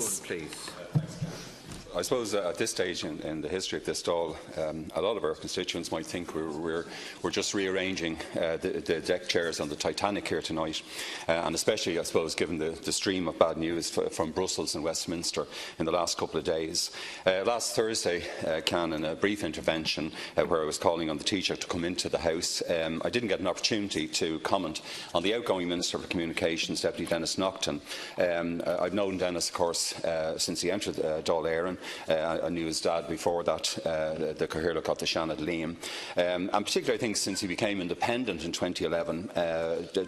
Please. I suppose at this stage in the history of this Dáil, a lot of our constituents might think we're just rearranging the deck chairs on the Titanic here tonight, and especially, I suppose, given the stream of bad news from Brussels and Westminster in the last couple of days. Last Thursday, in a brief intervention where I was calling on the Taoiseach to come into the House, I didn't get an opportunity to comment on the outgoing Minister for Communications, Deputy Denis Naughton. I've known Denis, of course, since he entered Dáil Éireann. I knew his dad before that, the Cathaoirleach of the Shanad Liam. And particularly, I think, since he became independent in 2011,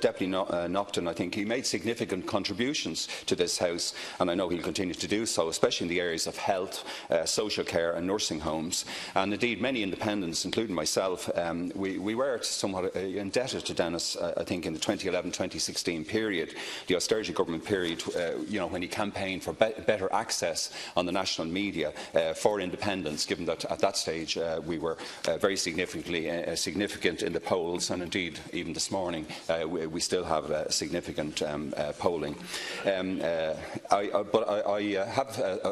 Deputy Naughton, I think he made significant contributions to this House, and I know he'll continue to do so, especially in the areas of health, social care and nursing homes. And indeed, many independents, including myself, we were somewhat indebted to Denis, I think, in the 2011-2016 period, the austerity government period, when he campaigned for better access on the national media for independence, given that at that stage we were very significant in the polls, and indeed even this morning we still have significant polling. I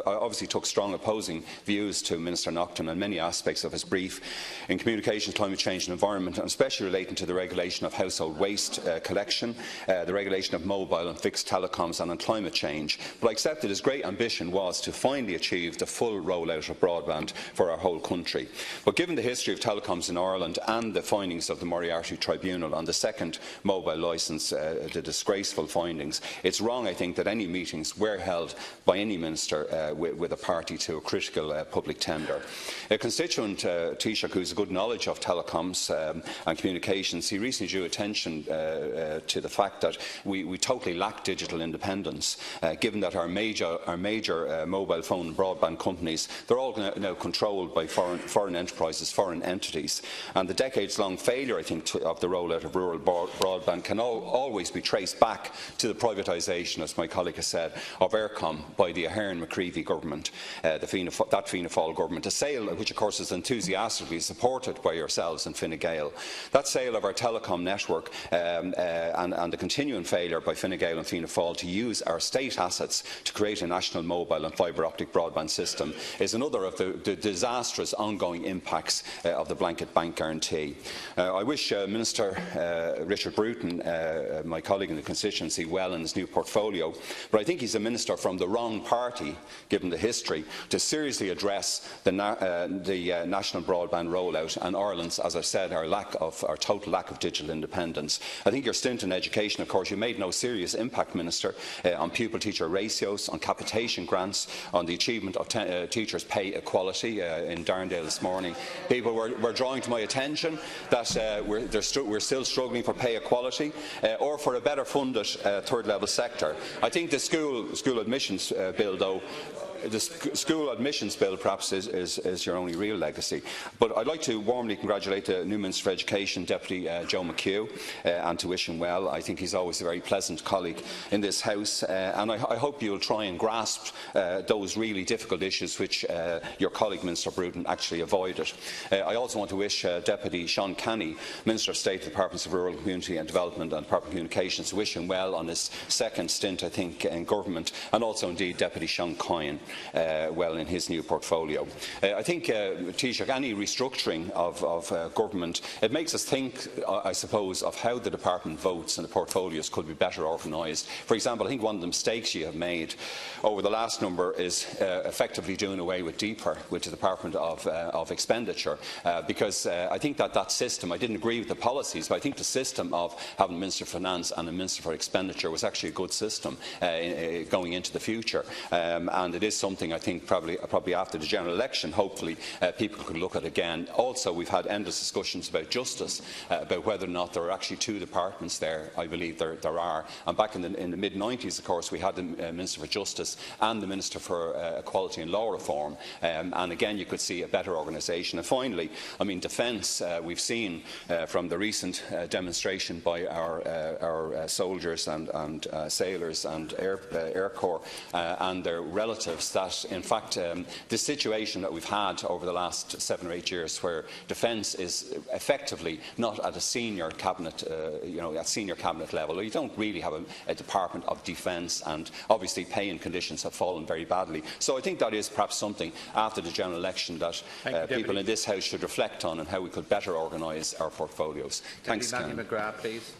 obviously took strong opposing views to Minister Naughton on many aspects of his brief in communications, climate change and environment, and especially relating to the regulation of household waste collection, the regulation of mobile and fixed telecoms, and on climate change. But I accept that his great ambition was to finally achieve the full rollout of broadband for our whole country. But given the history of telecoms in Ireland and the findings of the Moriarty Tribunal on the second mobile licence, the disgraceful findings, it's wrong, I think, that any meetings were held by any minister with a party to a critical public tender. A constituent, Taoiseach, who has a good knowledge of telecoms and communications, he recently drew attention to the fact that we totally lack digital independence, given that our major mobile phone and broadband companies, they're all now controlled by foreign enterprises, foreign entities. And the decades-long failure, I think, of the rollout of rural broadband can always be traced back to the privatisation, as my colleague has said, of Eircom by the Ahern-McCreevy government, that Fianna Fáil government, a sale which, of course, is enthusiastically supported by yourselves and Fine Gael. That sale of our telecom network and the continuing failure by Fine Gael and Fianna Fáil to use our state assets to create a national mobile and fibre optic broadband system is another of the disastrous ongoing impacts of the blanket bank guarantee. I wish Minister Richard Bruton, my colleague in the constituency, well in his new portfolio, but I think he's a minister from the wrong party, given the history, to seriously address the national broadband rollout and Ireland's, as I said, our total lack of digital independence. I think your stint in education, of course, you made no serious impact, Minister, on pupil-teacher ratios, on capitation grants, on the achievement of teachers' pay equality. In Darndale this morning, people were drawing to my attention that we're still struggling for pay equality or for a better funded third-level sector. I think the school admissions bill, though, the school admissions bill perhaps is your only real legacy. But I'd like to warmly congratulate the new Minister for Education, Deputy Joe McHugh, and to wish him well. I think he's always a very pleasant colleague in this House, and I hope you'll try and grasp those really difficult issues which your colleague Minister Bruton actually avoided. I also want to wish Deputy Sean Canny, Minister of State, Departments of Rural Community and Development and Department of Communications, to wish him well on his second stint, I think, in government, and also indeed Deputy Sean Coyne well in his new portfolio. I think, Taoiseach, any restructuring of government, it makes us think, I suppose, of how the department votes and the portfolios could be better organised. For example, I think one of the mistakes you have made over the last number is effectively doing away with DPER, which is the Department of Expenditure, because I think that system, I didn't agree with the policies, but I think the system of having a Minister of Finance and a Minister for Expenditure was actually a good system going into the future, and it is something I think probably after the general election, hopefully people can look at again. Also, we've had endless discussions about justice, about whether or not there are actually two departments there. I believe there are. And back in the mid-90s, of course, we had the Minister for Justice and the Minister for Equality and Law Reform, and again you could see a better organisation. And finally, I mean, defence. We've seen from the recent demonstration by our soldiers and sailors and Air Corps and their relatives that, in fact, the situation that we've had over the last 7 or 8 years, where defence is effectively not at a senior cabinet, at senior cabinet level. You don't really have a Department of Defence, and obviously pay and conditions have fallen very badly. So I think that is perhaps something after the general election that people in this House should reflect on, and how we could better organise our portfolios. Thanks, Matthew McGrath, please.